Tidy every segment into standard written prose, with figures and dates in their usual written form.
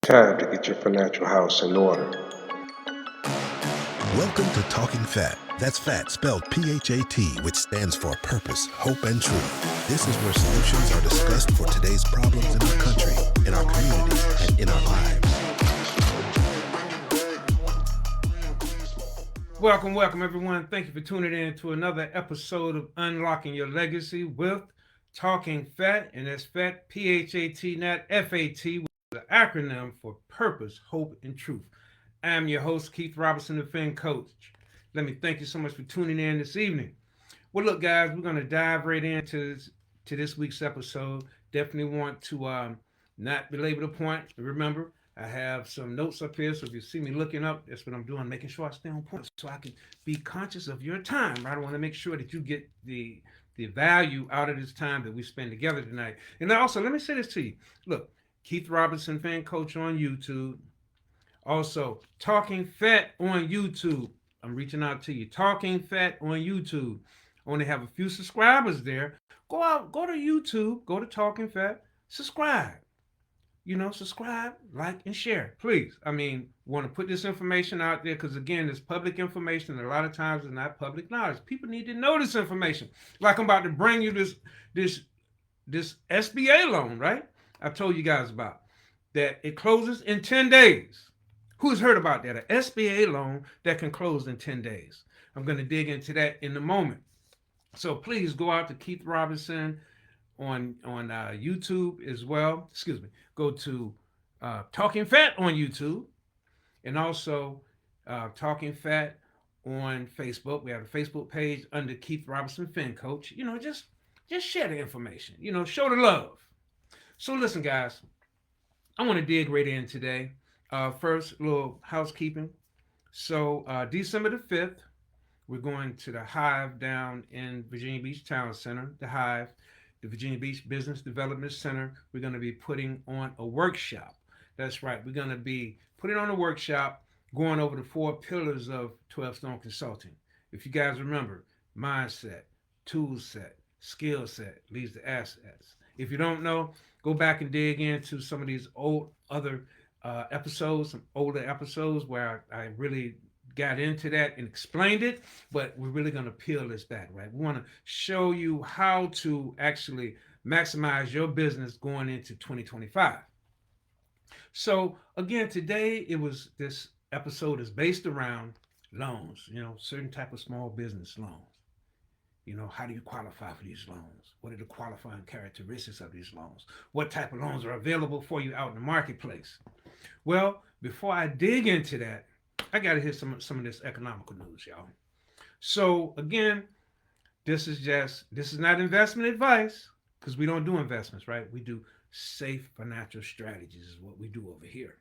Time to get your financial house in order. Welcome to Talking PHAT. That's PHAT spelled PHAT, which stands for purpose, hope, and truth. This is where solutions are discussed for today's problems in our country, in our communities, and in our lives. Welcome, everyone. Thank you for tuning in to another episode of Unlocking Your Legacy with Talking PHAT, and that's PHAT, P-H-A-T, not F-A-T, which is the acronym for Purpose, Hope, and Truth. I'm your host, Keith Robertson, the Fin Coach. Let me thank you so much for tuning in this evening. Well, look, guys, we're going to dive right into this week's episode. Definitely want to not belabor the point. Remember, I have some notes up here, so if you see me looking up, that's what I'm doing, making sure I stay on point so I can be conscious of your time. I want to make sure that you get the value out of this time that we spend together tonight. And also, let me say this to you. Look, Keith Robertson, Fan Coach on YouTube. Also, Talking PHAT on YouTube. I'm reaching out to you. Talking PHAT on YouTube. I only have a few subscribers there. Go out, go to YouTube, go to Talking PHAT, subscribe. Subscribe, like, and share, please. Want to put this information out there because, again, it's public information. And a lot of times it's not public knowledge. People need to know this information. Like I'm about to bring you this SBA loan, right? I told you guys about that. It closes in 10 days. Who's heard about that? An SBA loan that can close in 10 days. I'm going to dig into that in a moment. So please go out to Keith Robinson on YouTube as well. Excuse me. Go to Talking PHAT on YouTube, and also Talking PHAT on Facebook. We have a Facebook page under Keith Robertson Fin Coach. Just share the information. Show the love. So listen, guys, I want to dig right in today. First, a little housekeeping. So December the 5th, we're going to the Hive down in Virginia Beach Town Center. The Hive, the Virginia Beach Business Development Center. We're going to be putting on a workshop. That's right. We're going to be putting on a workshop going over the 4 pillars of 12 Stone Consulting. If you guys remember, mindset, tool set, skill set leads to assets. If you don't know, go back and dig into some of these other episodes, some older episodes where I really got into that and explained it, but we're really going to peel this back, right? We want to show you how to actually maximize your business going into 2025. So again, today this episode is based around loans, certain type of small business loans. How do you qualify for these loans? What are the qualifying characteristics of these loans? What type of loans are available for you out in the marketplace? Well, before I dig into that, I got to hit some of this economical news, y'all. So again, this is not investment advice because we don't do investments, right? We do safe financial strategies is what we do over here.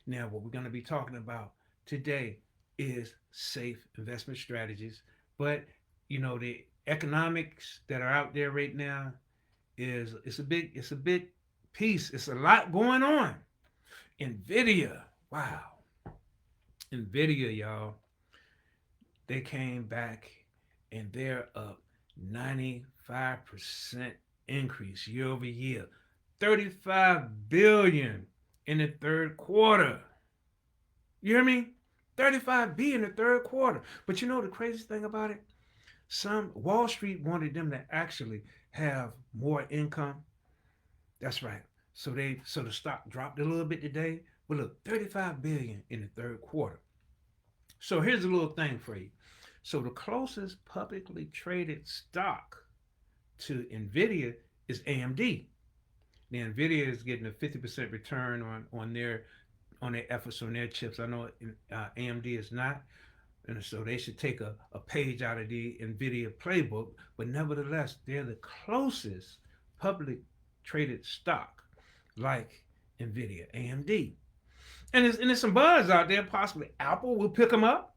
Now, what we're going to be talking about today is safe investment strategies, but the economics that are out there right now it's a big piece. It's a lot going on. Nvidia, wow. Nvidia, y'all, they came back and they're up 95% increase year over year. 35 billion in the third quarter. You hear me? 35 billion in the third quarter. But you know the crazy thing about it? Some Wall Street wanted them to actually have more income. That's right. So the stock dropped a little bit today. But look, 35 billion in the third quarter. So here's a little thing for you. So the closest publicly traded stock to Nvidia is AMD. Now Nvidia is getting a 50% return on their efforts on their chips. I know AMD is not, and so they should take a page out of the Nvidia playbook. But nevertheless, they're the closest public traded stock like Nvidia, AMD. And there's some buzz out there. Possibly Apple will pick them up,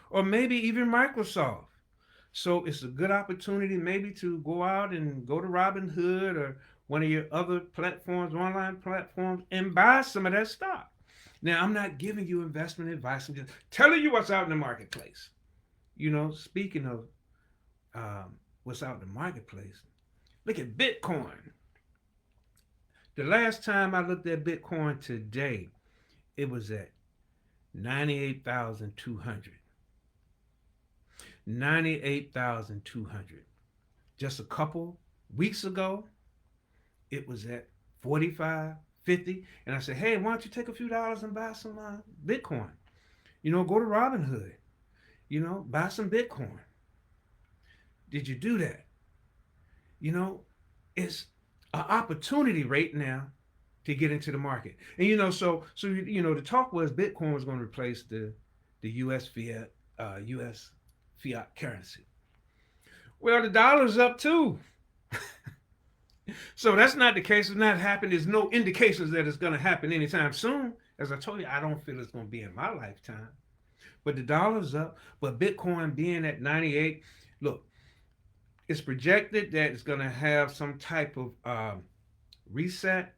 or maybe even Microsoft. So it's a good opportunity maybe to go out and go to Robinhood or one of your other platforms, online platforms, and buy some of that stock. Now, I'm not giving you investment advice. I'm just telling you what's out in the marketplace. Speaking of what's out in the marketplace, look at Bitcoin. The last time I looked at Bitcoin today, it was at 98,200. 98,200. Just a couple weeks ago, it was at 45, 50. And I said, hey, why don't you take a few dollars and buy some Bitcoin? Go to Robinhood, buy some Bitcoin. Did you do that? It's an opportunity right now to get into the market. And so the talk was Bitcoin was going to replace the US fiat currency. Well, the dollar's up too. So that's not the case. It's not happening. There's no indications that it's going to happen anytime soon. As I told you, I don't feel it's going to be in my lifetime. But the dollar's up. But Bitcoin being at 98, look, it's projected that it's going to have some type of reset,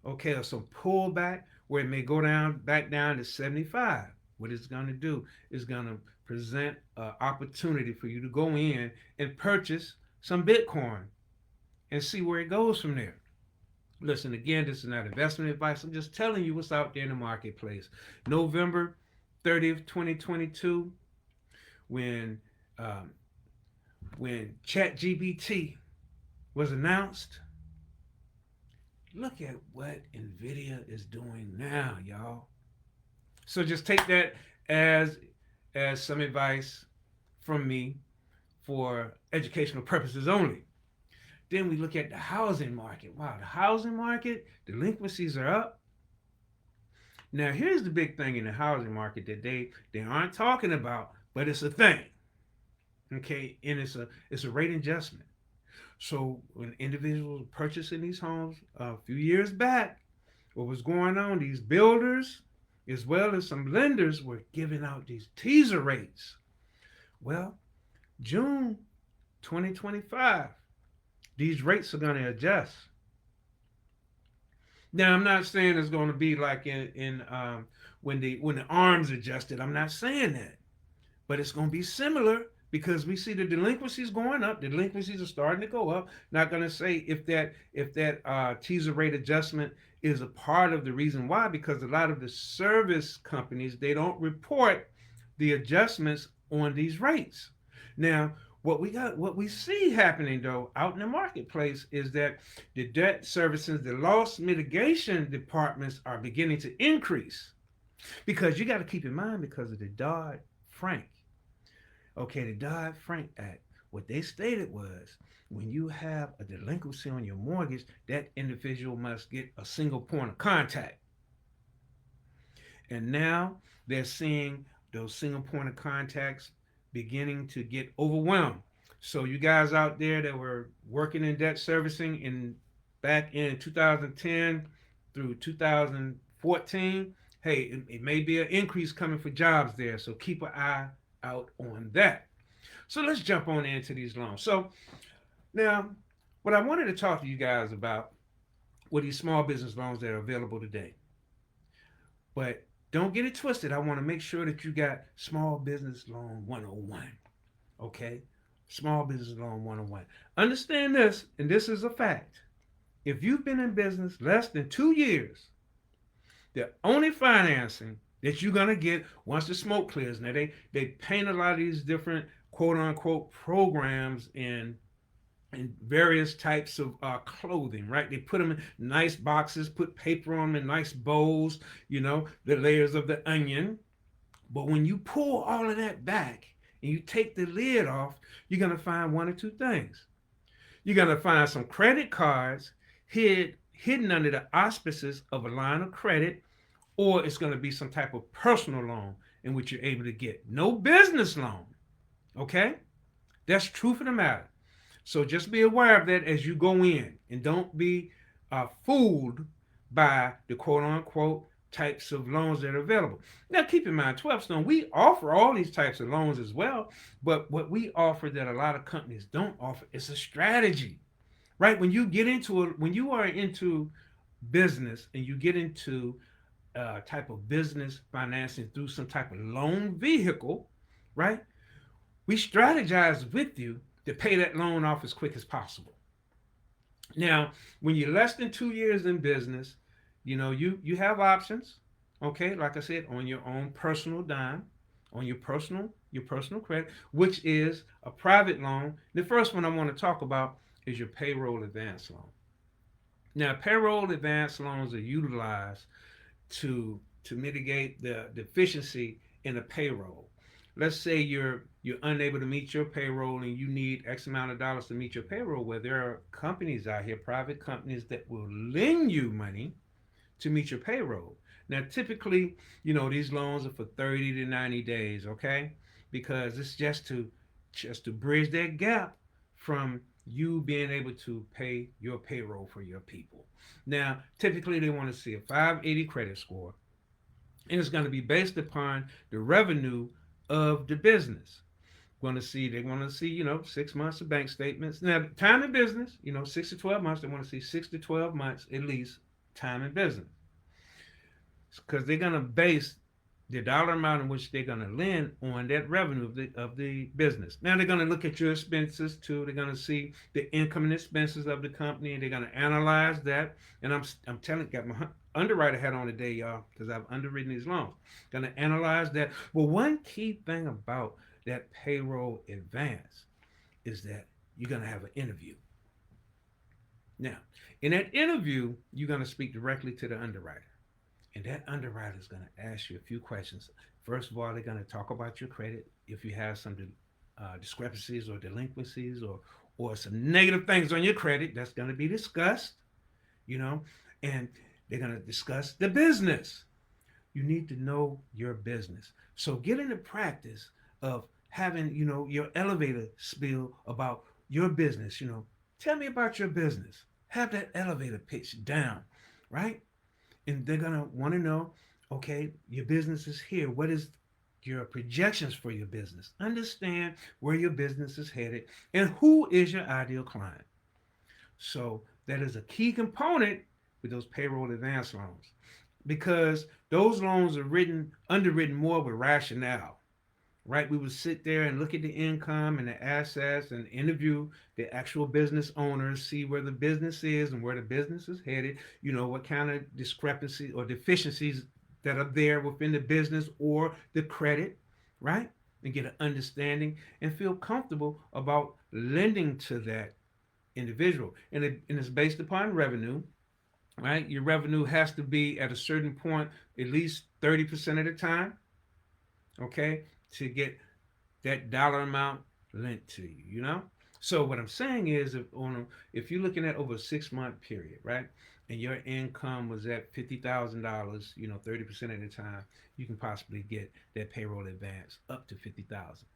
okay, or some pullback where it may go back down to 75. What it's going to do is going to present an opportunity for you to go in and purchase some Bitcoin and see where it goes from there. Listen, again, this is not investment advice. I'm just telling you what's out there in the marketplace. November 30th, 2022, when ChatGPT was announced, look at what NVIDIA is doing now, y'all. So just take that as some advice from me for educational purposes only. Then we look at the housing market. Wow, the housing market, delinquencies are up. Now, here's the big thing in the housing market that they aren't talking about, but it's a thing. Okay, and it's a rate adjustment. So when individuals were purchasing these homes a few years back, what was going on? These builders, as well as some lenders, were giving out these teaser rates. Well, June 2025, these rates are going to adjust. Now, I'm not saying it's going to be like in when the arms adjusted. I'm not saying that, but it's going to be similar because we see the delinquencies going up. The delinquencies are starting to go up. Not going to say if that teaser rate adjustment is a part of the reason why, because a lot of the service companies, they don't report the adjustments on these rates. Now, what we see happening though out in the marketplace is that the debt services, the loss mitigation departments are beginning to increase, because you got to keep in mind, because of the Dodd-Frank. Okay, the Dodd-Frank Act, what they stated was, when you have a delinquency on your mortgage, that individual must get a single point of contact. And now they're seeing those single point of contacts beginning to get overwhelmed. So you guys out there that were working in debt servicing back in 2010 through 2014, hey, it may be an increase coming for jobs there. So keep an eye out on that. So let's jump on into these loans. So now, what I wanted to talk to you guys about were these small business loans that are available today. But don't get it twisted. I want to make sure that you got Small Business Loan 101. Okay? Small Business Loan 101. Understand this, and this is a fact. If you've been in business less than 2 years, the only financing that you're going to get once the smoke clears. Now, they paint a lot of these different quote-unquote programs in various types of clothing, right? They put them in nice boxes, put paper on them in nice bowls, the layers of the onion. But when you pull all of that back and you take the lid off, you're going to find one or two things. You're going to find some credit cards hidden under the auspices of a line of credit, or it's going to be some type of personal loan in which you're able to get. No business loan, okay? That's truth of the matter. So just be aware of that as you go in, and don't be fooled by the quote-unquote types of loans that are available. Now, keep in mind, 12 Stone, we offer all these types of loans as well, but what we offer that a lot of companies don't offer is a strategy, right? When you are into business and you get into type of business financing through some type of loan vehicle, right? We strategize with you to pay that loan off as quick as possible. Now, when you're less than 2 years in business, you have options. Okay, like I said, on your own personal dime, on your personal credit, which is a private loan. The first one I want to talk about is your payroll advance loan. Now, payroll advance loans are utilized to mitigate the deficiency in the payroll. Let's say you're unable to meet your payroll and you need X amount of dollars to meet your payroll. Where there are companies out here, private companies that will lend you money to meet your payroll. Now, typically, these loans are for 30 to 90 days, okay? Because it's just to bridge that gap from you being able to pay your payroll for your people. Now, typically they want to see a 580 credit score, and it's going to be based upon the revenue of the business. They want to see 6 months of bank statements. Now, time in business, 6 to 12 months. They want to see 6 to 12 months at least time in business, because they're going to base the dollar amount in which they're going to lend on that revenue of the business. Now they're going to look at your expenses too. They're going to see the income and expenses of the company, and they're going to analyze that. And I'm telling, got my underwriter hat on today, y'all, because I've underwritten these loans. Going to analyze that. Well, one key thing about that payroll advance is that you're going to have an interview. Now, in that interview, you're going to speak directly to the underwriter. And that underwriter is going to ask you a few questions. First of all, they're going to talk about your credit. If you have some discrepancies or delinquencies or some negative things on your credit, that's going to be discussed, you know, and they're going to discuss the business. You need to know your business. So get into practice of having, your elevator spiel about your business. Tell me about your business. Have that elevator pitch down, right? And they're gonna want to know, okay, your business is here. What is your projections for your business? Understand where your business is headed and who is your ideal client. So that is a key component with those payroll advance loans, because those loans are underwritten more with rationale, right? We would sit there and look at the income and the assets and interview the actual business owners, see where the business is and where the business is headed, what kind of discrepancies or deficiencies that are there within the business or the credit, right? And get an understanding and feel comfortable about lending to that individual. And it's based upon revenue, right? Your revenue has to be at a certain point, at least 30% of the time, okay, to get that dollar amount lent to you. So what I'm saying is, if you're looking at over a 6 month period, right, and your income was at $50,000, 30% of the time, you can possibly get that payroll advance up to 50,000.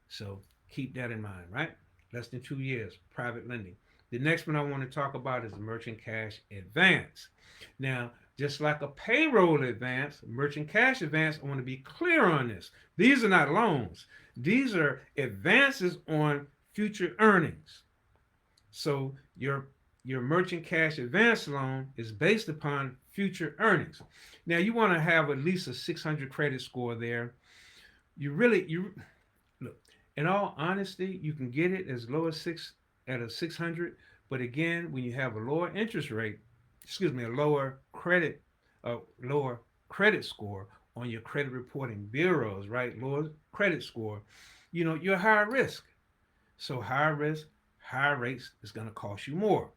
So keep that in mind, right? Less than 2 years, private lending. The next one I want to talk about is the merchant cash advance. Now, just like a payroll advance, merchant cash advance, I want to be clear on this. These are not loans. These are advances on future earnings. So your merchant cash advance loan is based upon future earnings. Now you want to have at least a 600 credit score there. You look. In all honesty, you can get it as low as at a 600. But again, when you have a lower interest rate, a lower credit score on your credit reporting bureaus, right? Lower credit score, you're higher risk. So higher risk, higher rates is going to cost you more.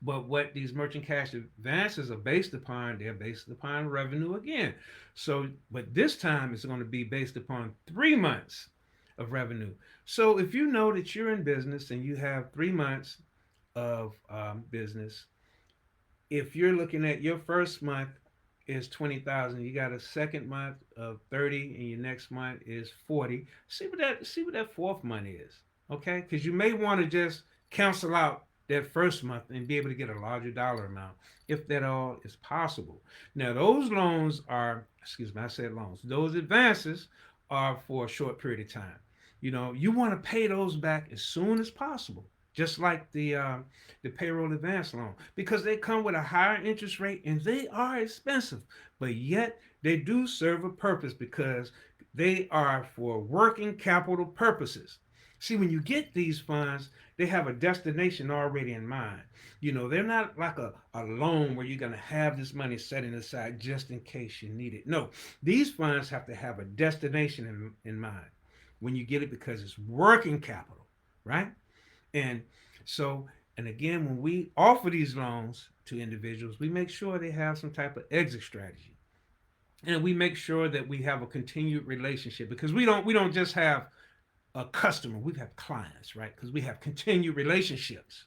But what these merchant cash advances are based upon, they're based upon revenue again. So, but this time it's going to be based upon 3 months of revenue. So if you know that you're in business and you have 3 months of business, if you're looking at your first month is 20,000, you got a second month of 30, and your next month is 40. See what that fourth month is, okay? Because you may want to just cancel out that first month and be able to get a larger dollar amount, if that all is possible. Now, those loans are, I said loans. Those advances are for a short period of time. You want to pay those back as soon as possible, just like the payroll advance loan, because they come with a higher interest rate and they are expensive, but yet they do serve a purpose because they are for working capital purposes. See, when you get these funds, they have a destination already in mind. They're not like a loan where you're going to have this money setting aside just in case you need it. No, these funds have to have a destination in mind when you get it, because it's working capital, right? And so, and again, when we offer these loans to individuals, we make sure they have some type of exit strategy. And we make sure that we have a continued relationship, because we don't just have a customer, we have clients, right? Because we have continued relationships.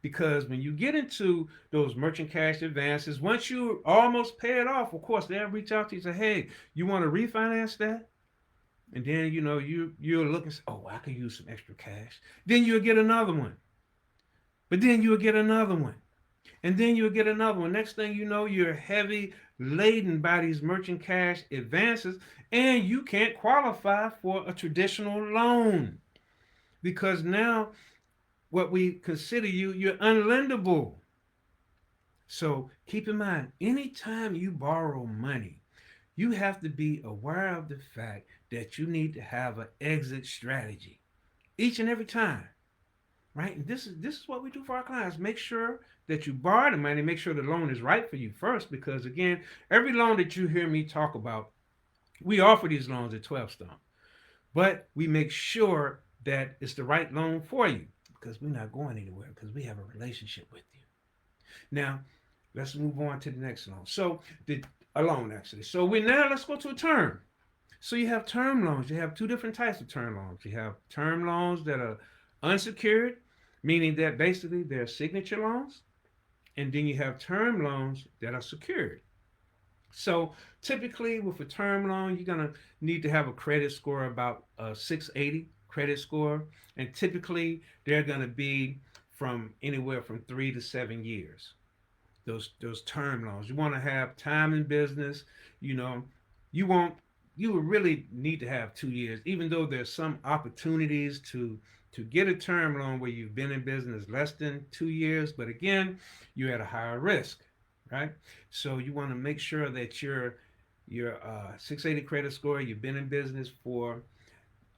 Because when you get into those merchant cash advances, once you almost pay it off, of course, they'll reach out to you and say, hey, you want to refinance that? And then you're looking, oh, I could use some extra cash. Then you'll get another one. But then you'll get another one. And then you'll get another one. Next thing you know, you're heavy laden by these merchant cash advances, and you can't qualify for a traditional loan, because now what we consider you're unlendable. So keep in mind, anytime you borrow money, you have to be aware of the fact that you need to have an exit strategy each and every time, right? And this is what we do for our clients. Make sure that you borrow the money, make sure the loan is right for you first, because again, every loan that you hear me talk about, we offer these loans at 12 Stump, but we make sure that it's the right loan for you, because we're not going anywhere, because we have a relationship with you. Now, let's move on to the next loan. So a loan, actually. So let's go to a term. So you have term loans. You have two different types of term loans. You have term loans that are unsecured, meaning that basically they're signature loans. And then you have term loans that are secured. So typically with a term loan, you're going to need to have a credit score about a 680 credit score. And typically they're going to be from anywhere from 3 to 7 years. Those term loans. You want to have time in business. You would really need to have 2 years, even though there's some opportunities to get a term loan where you've been in business less than 2 years, but again, you're at a higher risk, right? So you want to make sure that your 680 credit score, you've been in business for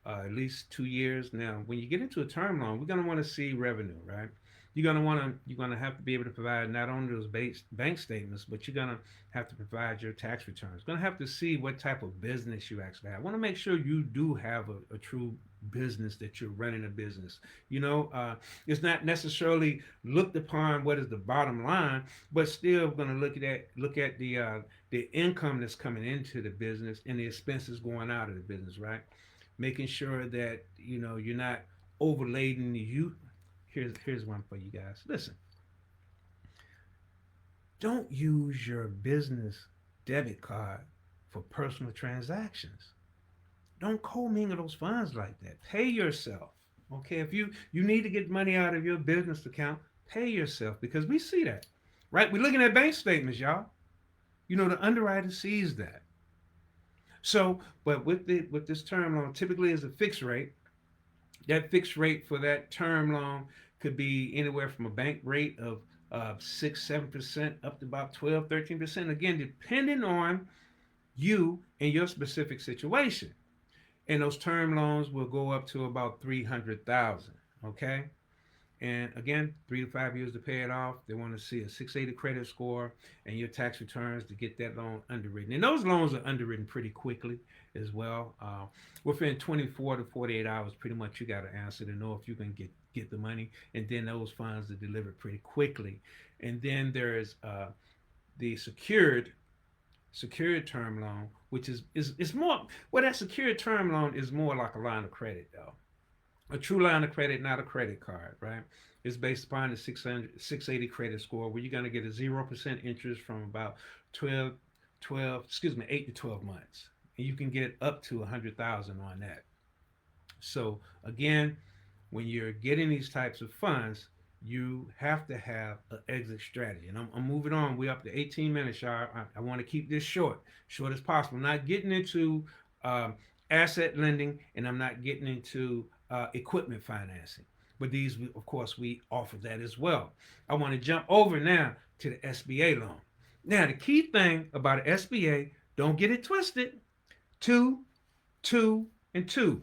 at least 2 years. Now, when you get into a term loan, we're going to want to see revenue, right? You're going to have to be able to provide not only those bank statements, but you're going to have to provide your tax returns. You're going to have to see what type of business you actually have. I want to make sure you do have a true business, that you're running a business. It's not necessarily looked upon what is the bottom line, but still going to look at the income that's coming into the business and the expenses going out of the business, right? Making sure that you're not overladen. Here's one for you guys. Listen, don't use your business debit card for personal transactions. Don't commingle those funds like that. Pay yourself. Okay, if you need to get money out of your business account, pay yourself, because we see that, right? We're looking at bank statements, y'all. The underwriter sees that. So, but with this term loan, typically is a fixed rate. That fixed rate for that term loan could be anywhere from a bank rate of 6-7% up to about 12-13%. Again, depending on you and your specific situation. And those term loans will go up to about $300,000. Okay. And again, 3 to 5 years to pay it off. They want to see a 680 credit score and your tax returns to get that loan underwritten. And those loans are underwritten pretty quickly as well. Within 24 to 48 hours, pretty much you got an answer to know if you can get the money. And then those funds are delivered pretty quickly. And then there is the secured term loan, which is more, well, that secured term loan is more like a line of credit, though. A true line of credit, not a credit card, right? It's based upon the 680 credit score, where you're going to get a 0% interest from about 8 to 12 months. And you can get up to 100,000 on that. So again, when you're getting these types of funds, you have to have an exit strategy. And I'm moving on. We're up to 18 minutes, y'all. I want to keep this short as possible. I'm not getting into asset lending, and I'm not getting into equipment financing. But these, of course, we offer that as well. I want to jump over now to the SBA loan. Now, the key thing about an SBA, don't get it twisted. 2, 2, and 2.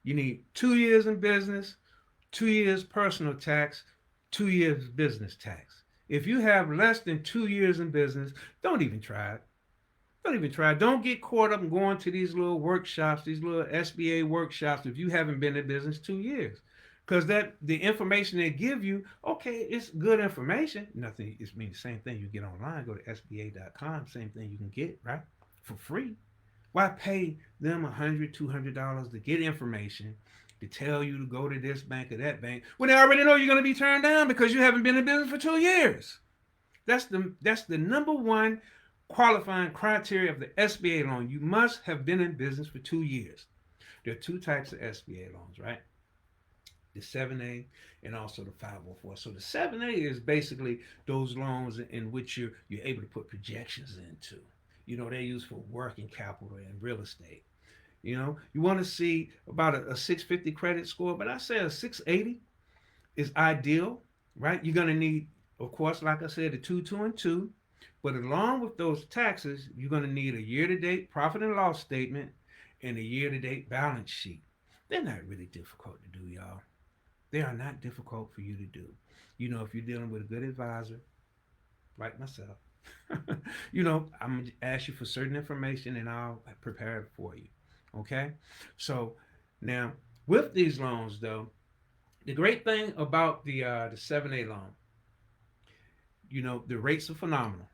You need 2 years in business, 2 years personal tax, 2 years business tax. If you have less than 2 years in business, don't even try it. Don't even try. Don't get caught up in going to these little workshops, these little SBA workshops if you haven't been in business 2 years. Because that the information they give you, okay, it's good information. Nothing, it means the same thing you get online. Go to SBA.com, same thing you can get, right? For free. Why pay them $100, $200 to get information to tell you to go to this bank or that bank when they already know you're going to be turned down because you haven't been in business for 2 years? That's the number one qualifying criteria of the SBA loan. You must have been in business for 2 years. There are two types of SBA loans, right? The 7A and also the 504. So the 7A is basically those loans in which you're able to put projections into. They're used for working capital and real estate. You want to see about a 650 credit score, but I say a 680 is ideal, right? You're going to need, of course, like I said, the 222, but along with those taxes, you're going to need a year-to-date profit and loss statement and a year-to-date balance sheet. They're not really difficult to do, y'all. They are not difficult for you to do. If you're dealing with a good advisor, like myself, I'm going to ask you for certain information and I'll prepare it for you. Okay? So now, with these loans, though, the great thing about the 7A loan, the rates are phenomenal.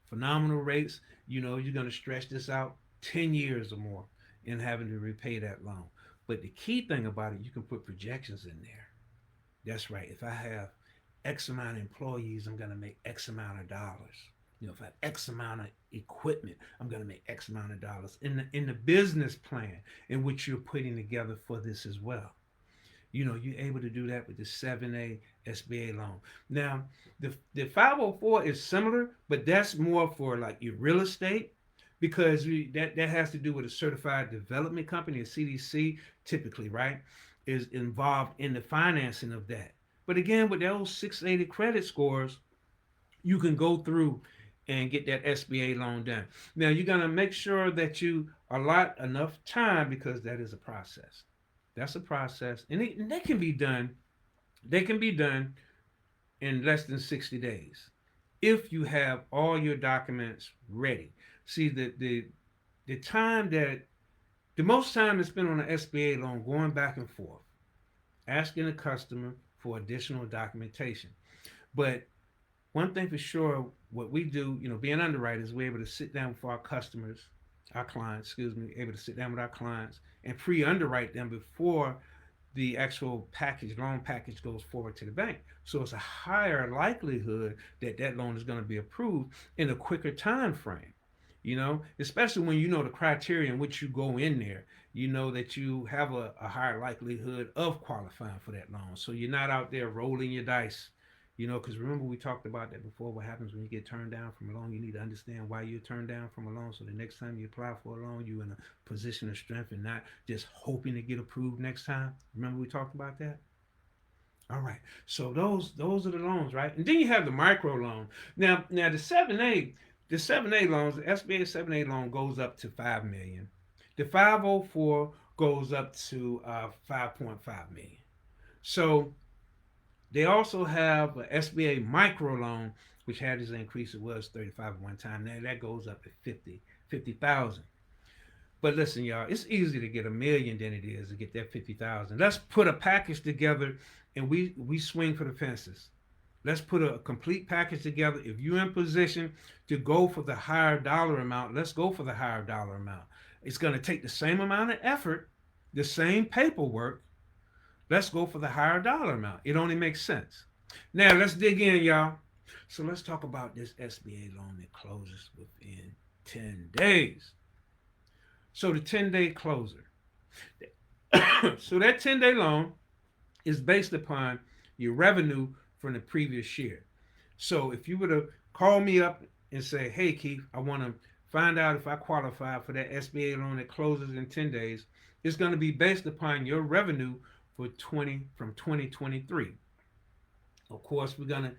Phenomenal rates. You're going to stretch this out 10 years or more in having to repay that loan. But the key thing about it, you can put projections in there. That's right. If I have X amount of employees, I'm going to make X amount of dollars. If I have X amount of equipment, I'm going to make X amount of dollars in the business plan in which you're putting together for this as well. You're able to do that with the 7A SBA loan. Now, the 504 is similar, but that's more for like your real estate because that has to do with a certified development company, a CDC, typically, right, is involved in the financing of that. But again, with those 680 credit scores, you can go through and get that SBA loan done. Now, you're going to make sure that you allot enough time because that is a process. That's a process. And they can be done. They can be done in less than 60 days if you have all your documents ready. See, the most time is spent on an SBA loan going back and forth, asking the customer for additional documentation. But one thing for sure, what we do, being underwriters, we're able to sit down with our clients, able to sit down with our clients and pre-underwrite them before the actual loan package goes forward to the bank. So it's a higher likelihood that that loan is going to be approved in a quicker time frame. Especially when the criteria in which you go in there, that you have a higher likelihood of qualifying for that loan. So you're not out there rolling your dice, because remember we talked about that before. What happens when you get turned down from a loan? You need to understand why you're turned down from a loan, so the next time you apply for a loan, you're in a position of strength and not just hoping to get approved next time. Remember we talked about that? All right. So those are the loans, right? And then you have the micro loan. Now the 7A loans, the SBA 7A loan goes up to $5 million. The 504 goes up to $5.5 million. So they also have an SBA micro loan, which had this increase. It was 35 at one time. Now that goes up to 50,000. But listen, y'all, it's easier to get $1 million than it is to get that 50,000. Let's put a package together and we swing for the fences. Let's put a complete package together. If you're in position to go for the higher dollar amount, let's go for the higher dollar amount. It's going to take the same amount of effort, the same paperwork. Let's go for the higher dollar amount. It only makes sense. Now, let's dig in, y'all. So let's talk about this SBA loan that closes within 10 days. So the 10-day closer. So that 10-day loan is based upon your revenue from the previous year. So if you were to call me up and say, hey, Keith, I want to find out if I qualify for that SBA loan that closes in 10 days, it's going to be based upon your revenue from 2023. Of course, we're going to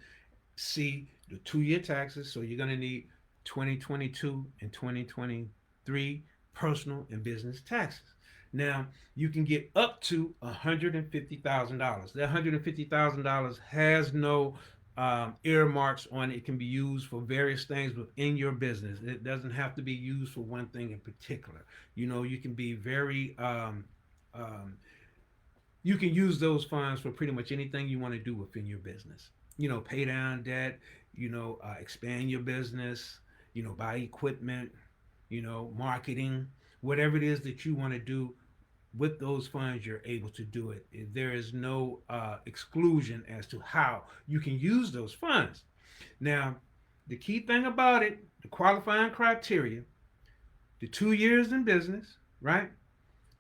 see the 2-year taxes. So you're going to need 2022 and 2023 personal and business taxes. Now, you can get up to $150,000. That $150,000 has no earmarks on it. It can be used for various things within your business. It doesn't have to be used for one thing in particular. You can be very you can use those funds for pretty much anything you want to do within your business. Pay down debt, expand your business, buy equipment, marketing, whatever it is that you want to do with those funds, you're able to do it. There is no exclusion as to how you can use those funds. Now, the key thing about it, the qualifying criteria, the 2 years in business, right?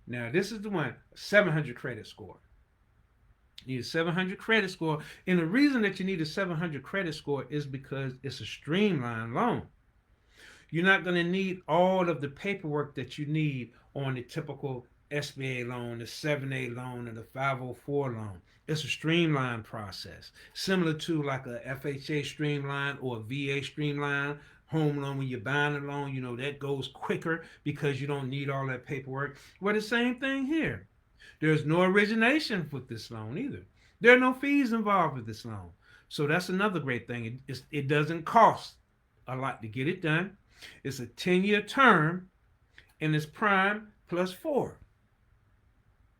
Now, this is the one, 700 credit score. You need a 700 credit score. And the reason that you need a 700 credit score is because it's a streamlined loan. You're not going to need all of the paperwork that you need on the typical SBA loan, the 7A loan, and the 504 loan. It's a streamlined process, similar to like a FHA streamline or a VA streamline home loan. When you're buying a loan, that goes quicker because you don't need all that paperwork. Well, the same thing here. There's no origination with this loan either. There are no fees involved with this loan. So that's another great thing. It doesn't cost a lot to get it done. It's a 10-year term, and it's prime plus 4.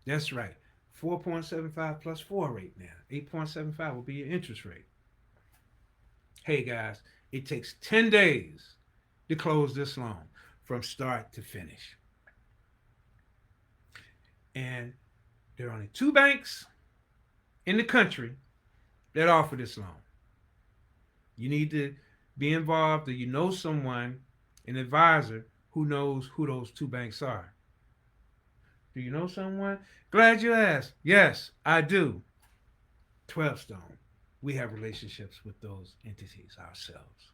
That's right. 4.75 plus 4 rate now. 8.75 will be your interest rate. Hey guys, it takes 10 days to close this loan from start to finish. And there are only 2 banks in the country that offer this loan. You need to be involved, or you know someone, an advisor, who knows who those 2 banks are. Do you know someone? Glad you asked. Yes, I do. 12 Stone. We have relationships with those entities ourselves.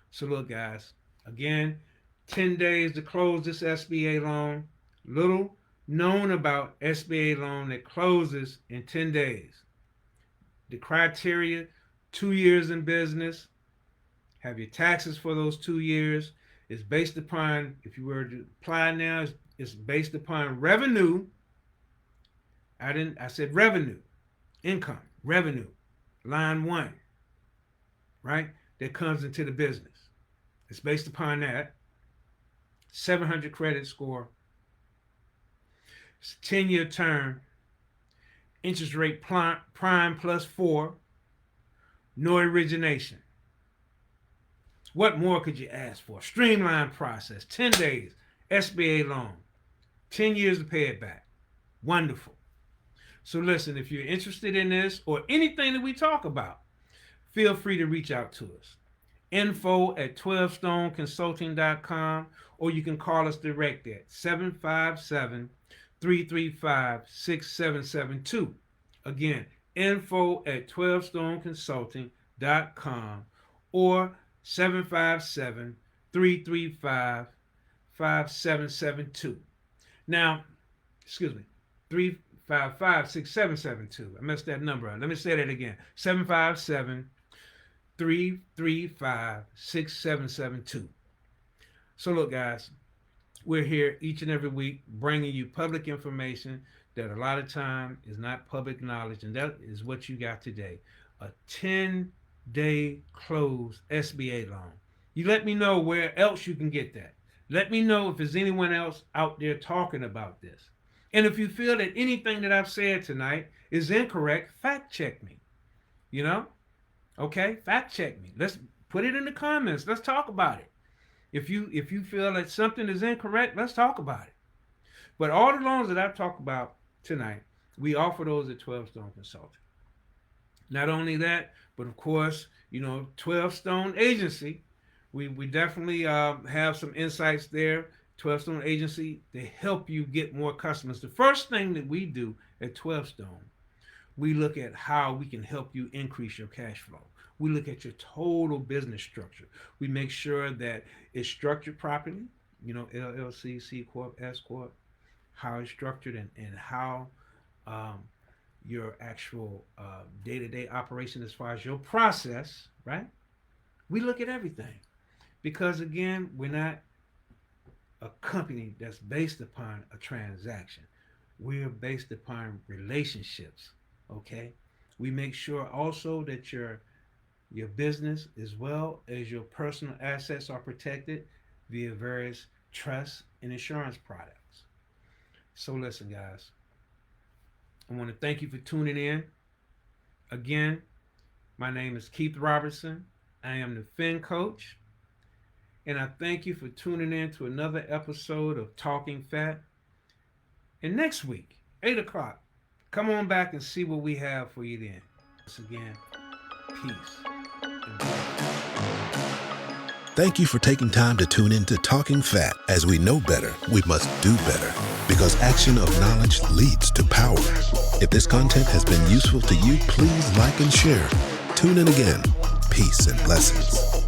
So look, guys, again, 10 days to close this SBA loan. Little known about SBA loan that closes in 10 days. The criteria, 2 years in business, have your taxes for those 2 years. It's based upon, if you were to apply now, it's based upon revenue. I said revenue, income, revenue, line 1, right? That comes into the business. It's based upon that. 700 credit score. It's a 10-year term. Interest rate prime plus 4. No origination. What more could you ask for? Streamlined process. 10 days. SBA loan. 10 years to pay it back. Wonderful. So listen, if you're interested in this or anything that we talk about, feel free to reach out to us. info@12stoneconsulting.com, or you can call us direct at 757-335-6772. Again, info@12stoneconsulting.com or 757-335-5772. Now, 355-6772. I messed that number up. Let me say that again. 757-335-6772. So look, guys, we're here each and every week bringing you public information that a lot of time is not public knowledge, and that is what you got today. A 10-day closed SBA loan. You let me know where else you can get that. Let me know if there's anyone else out there talking about this. And if you feel that anything that I've said tonight is incorrect, fact check me. Okay? Fact check me. Let's put it in the comments. Let's talk about it. If you feel that something is incorrect, let's talk about it. But all the loans that I've talked about tonight, we offer those at 12 Stone Consulting. Not only that, but of course, 12 Stone Agency. We definitely have some insights there. 12 Stone Agency, to help you get more customers. The first thing that we do at 12 Stone, we look at how we can help you increase your cash flow. We look at your total business structure. We make sure that it's structured properly, LLC, C Corp, S Corp, how it's structured, and how your actual day-to-day operation as far as your process, right? We look at everything because, again, we're not a company that's based upon a transaction. We're based upon relationships. Okay. We make sure also that your business as well as your personal assets are protected via various trust and insurance products. So listen, guys, I want to thank you for tuning in. Again, my name is Keith Robertson. I am the Fin Coach. And I thank you for tuning in to another episode of Talking PHAT. And next week, 8 o'clock, come on back and see what we have for you then. Once again, peace. Thank you for taking time to tune in to Talking PHAT. As we know better, we must do better, because action of knowledge leads to power. If this content has been useful to you, please like and share. Tune in again. Peace and blessings.